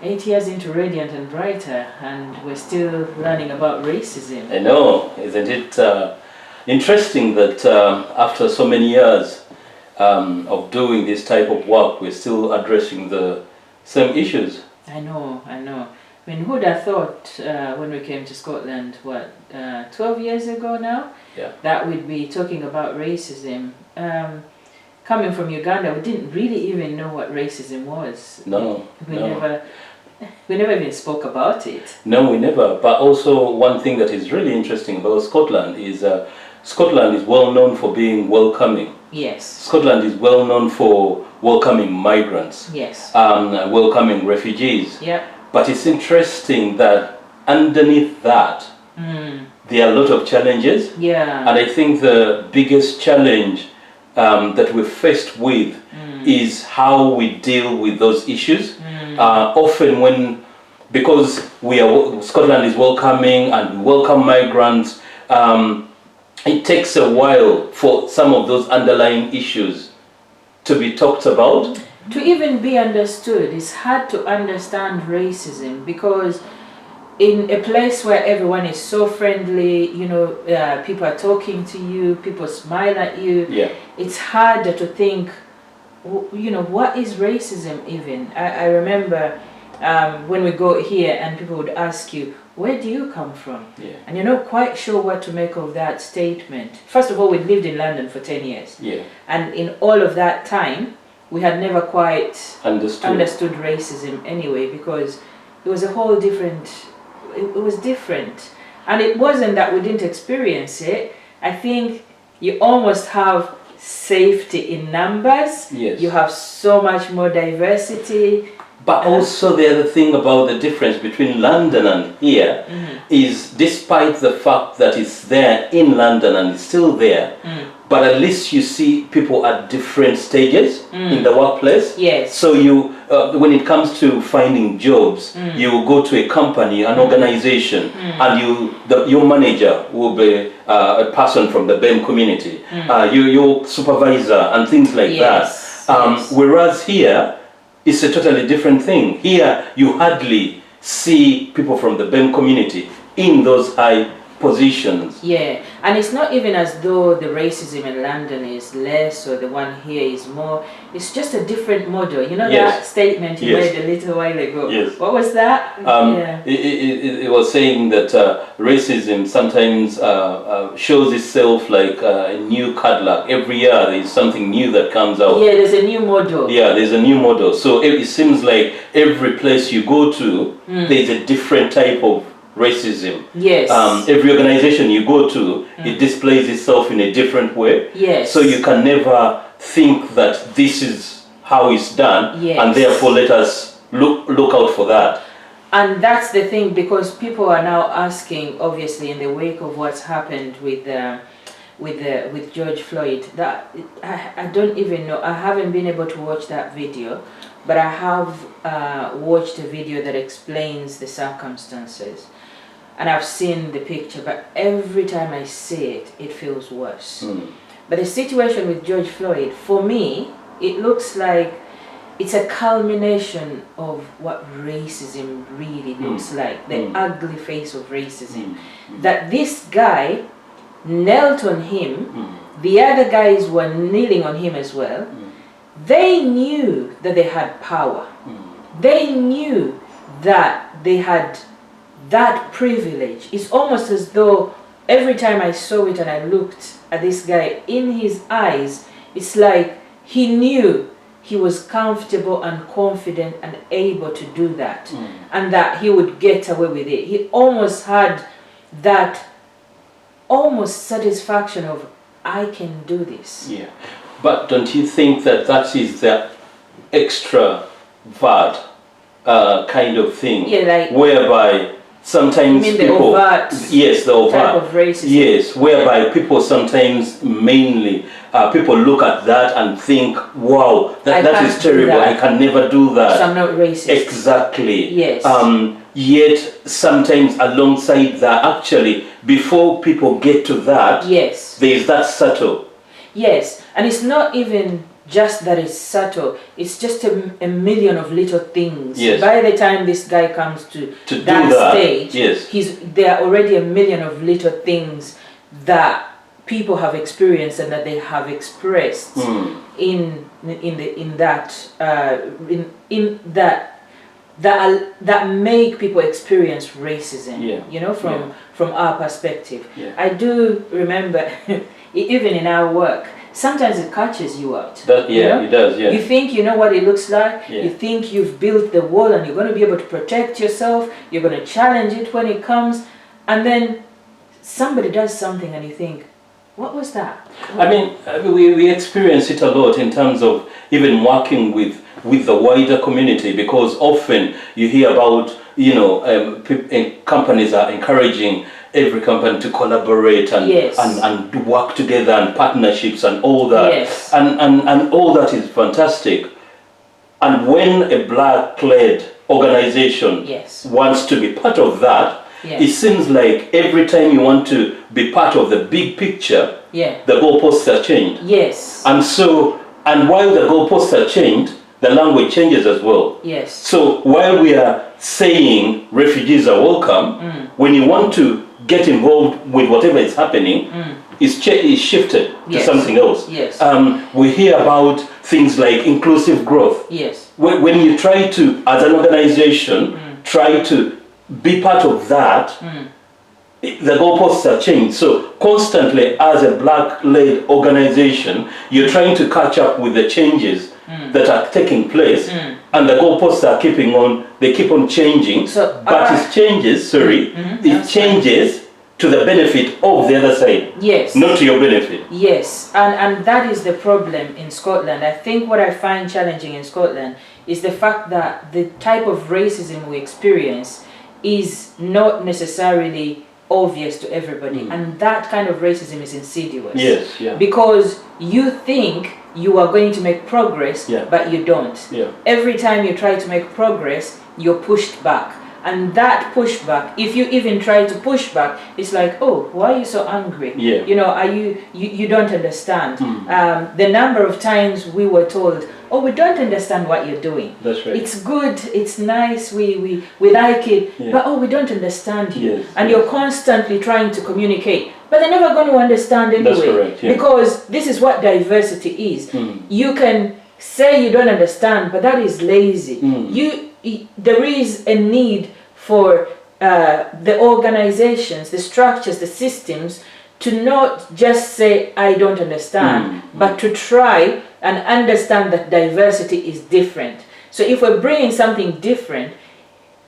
8 years into Radiant and Brighter, and we're still learning about racism. I know, isn't it interesting that after so many years of doing this type of work, we're still addressing the same issues? I know. I mean, who'd have thought when we came to Scotland, 12 years ago now, that we'd be talking about racism. Coming from Uganda, we didn't really even know what racism was. We never even spoke about it. No, we never. But also one thing that is really interesting about Scotland is Scotland is well known for being welcoming. Yes. Scotland is well known for welcoming migrants. Yes. Welcoming refugees. Yeah. But it's interesting that underneath that, there are a lot of challenges. Yeah. And I think the biggest challenge that we're faced with is how we deal with those issues. Often because Scotland is welcoming and we welcome migrants, it takes a while for some of those underlying issues to be talked about. To even be understood, it's hard to understand racism because in a place where everyone is so friendly, people are talking to you, people smile at you, it's harder to think, what is racism even? I remember when we go here and people would ask you, where do you come from? Yeah. And you're not quite sure what to make of that statement. First of all, we lived in London for 10 years. Yeah. And in all of that time, we had never quite understood racism anyway, because it was a whole different, it was different. And it wasn't that we didn't experience it. I think you almost have safety in numbers. Yes. You have so much more diversity. But also the other thing about the difference between London and here is, despite the fact that it's there in London and it's still there, but at least you see people at different stages in the workplace. Yes. So you, when it comes to finding jobs, you will go to a company, an organization, and your manager will be a person from the BEM community, your supervisor and things like that. Whereas here, it's a totally different thing. Here, you hardly see people from the BEM community in those high positions. Yeah, and it's not even as though the racism in London is less or the one here is more. It's just a different model. You know that statement you made a little while ago? Yes. What was that? It was saying that racism sometimes shows itself like a new Cadillac. Every year there's something new that comes out. Yeah, there's a new model. Yeah, there's a new model. So it seems like every place you go to, there's a different type of racism. Yes. Every organization you go to, it displays itself in a different way. Yes. So you can never think that this is how it's done, and therefore let us look out for that. And that's the thing, because people are now asking, obviously, in the wake of what's happened with George Floyd. That I don't even know. I haven't been able to watch that video, but I have watched a video that explains the circumstances. And I've seen the picture, but every time I see it, it feels worse. But the situation with George Floyd, for me, it looks like it's a culmination of what racism really looks like, the ugly face of racism. That this guy knelt on him, the other guys were kneeling on him as well. They knew that they had power. They knew that they had that privilege. It's almost as though every time I saw it and I looked at this guy, in his eyes, it's like he knew he was comfortable and confident and able to do that, and that he would get away with it. He almost had that almost satisfaction of, I can do this. Yeah, but don't you think that that is the extravert kind of thing? Yeah, like whereby sometimes you mean people, the overt, the overt type of racism. Yes, whereby people sometimes mainly people look at that and think, wow, that is terrible. I can never do that. So I'm not racist. Exactly. Yes. Yet sometimes alongside that, actually, before people get to that, yes, there is that subtle. Yes, and it's not even just that it's subtle. It's just a million of little things. Yes. By the time this guy comes to that stage, yes, there are already a million of little things that people have experienced and that they have expressed in that make people experience racism. You know, from our perspective. I do remember, even in our work, sometimes it catches you out. It does. Yeah. You think you know what it looks like. Yeah. You think you've built the wall and you're going to be able to protect yourself. You're going to challenge it when it comes, and then somebody does something and you think, what was that? I mean, we experience it a lot in terms of even working with the wider community, because often you hear about, companies are encouraging every company to collaborate and work together, and partnerships and all that. Yes. And all that is fantastic. And when a black-led organization wants to be part of that, it seems like every time you want to be part of the big picture, the goalposts are changed. Yes. And while the goalposts are changed, the language changes as well. Yes. So while we are saying refugees are welcome, when you want to get involved with whatever is happening, it's shifted to something else. Yes. We hear about things like inclusive growth. Yes. When you try to, as an organization, try to be part of that, the goalposts are changed. So constantly, as a black-led organization, you're trying to catch up with the changes that are taking place, and the goalposts are they keep on changing. So, but it changes, it changes to the benefit of the other side. Yes. Not to your benefit. Yes, and that is the problem in Scotland. I think what I find challenging in Scotland is the fact that the type of racism we experience is not necessarily obvious to everybody, and that kind of racism is insidious. Yes, yeah. Because you think you are going to make progress, but you don't. Yeah. Every time you try to make progress, you're pushed back. And that pushback, if you even try to push back, it's like, oh, why are you so angry? Yeah. You know, are you don't understand. The number of times we were told, oh, we don't understand what you're doing. That's right. It's good, it's nice, we like it, but oh, we don't understand you. And you're constantly trying to communicate, but they're never going to understand anyway. That's correct, because this is what diversity is. You can say you don't understand, but that is lazy. There is a need for the organizations, the structures, the systems to not just say, I don't understand, but to try and understand that diversity is different. So if we're bringing something different,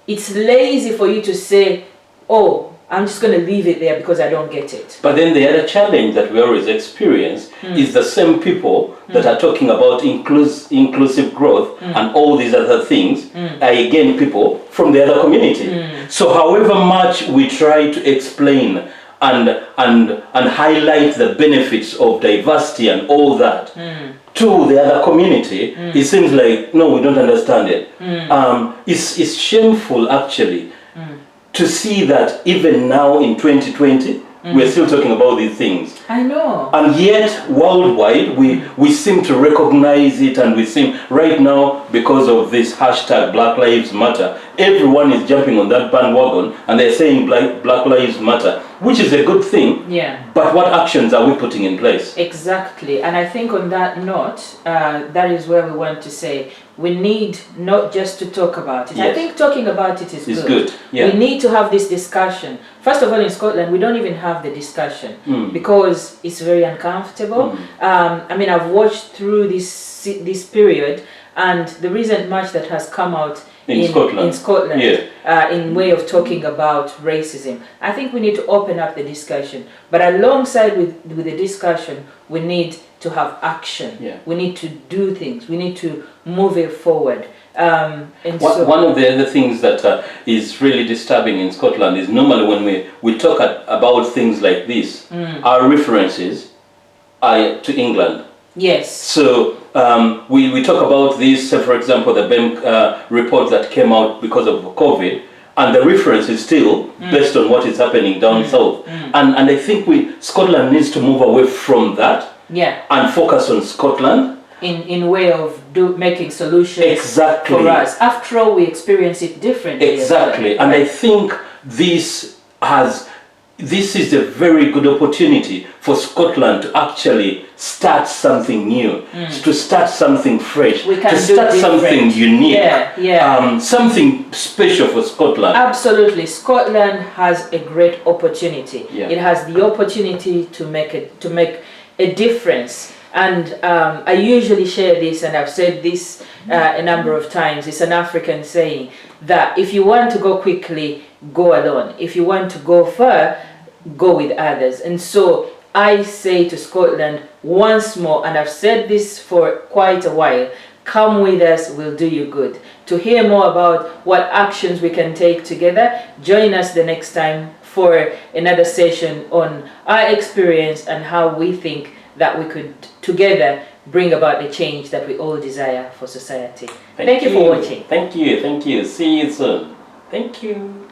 it's lazy for you to say, oh, I'm just going to leave it there because I don't get it. But then the other challenge that we always experience is the same people that are talking about inclusive growth and all these other things are again people from the other community. So however much we try to explain and highlight the benefits of diversity and all that to the other community, it seems like, no, we don't understand it. It's shameful actually to see that even now in 2020, we're still talking about these things. I know. And yet, worldwide, we seem to recognize it, and we seem, right now, because of this hashtag Black Lives Matter, everyone is jumping on that bandwagon, and they're saying Black Lives Matter, which is a good thing. Yeah. But what actions are we putting in place? Exactly. And I think on that note, that is where we want to say, we need not just to talk about it. I think talking about it is good. Yeah. We need to have this discussion. First of all, in Scotland, we don't even have the discussion because it's very uncomfortable. I mean, I've watched through this period, and the recent march that has come out in Scotland in way of talking about racism. I think we need to open up the discussion. But alongside with the discussion, we need to have action. Yeah. We need to do things. We need to move it forward. One of the other things that is really disturbing in Scotland is normally when we talk about things like this, our references are to England. Yes. So we talk about this, for example, the BEM report that came out because of COVID, and the reference is still based on what is happening down south. And I think Scotland needs to move away from that and focus on Scotland in way of making solutions Exactly. for us. After all, we experience it differently. Exactly. And I think this is a very good opportunity for Scotland to actually start something new, to start something fresh, to start something unique, something special for Scotland. Absolutely. Scotland has a great opportunity. Yeah. It has the opportunity to make a difference. And I usually share this, and I've said this a number of times. It's an African saying that if you want to go quickly, go alone. If you want to go far, go with others. And so I say to Scotland once more, and I've said this for quite a while, come with us, we'll do you good. To hear more about what actions we can take together, join us the next time for another session on our experience and how we think that we could together bring about the change that we all desire for society. Thank you for watching. Thank you. See you soon. Thank you.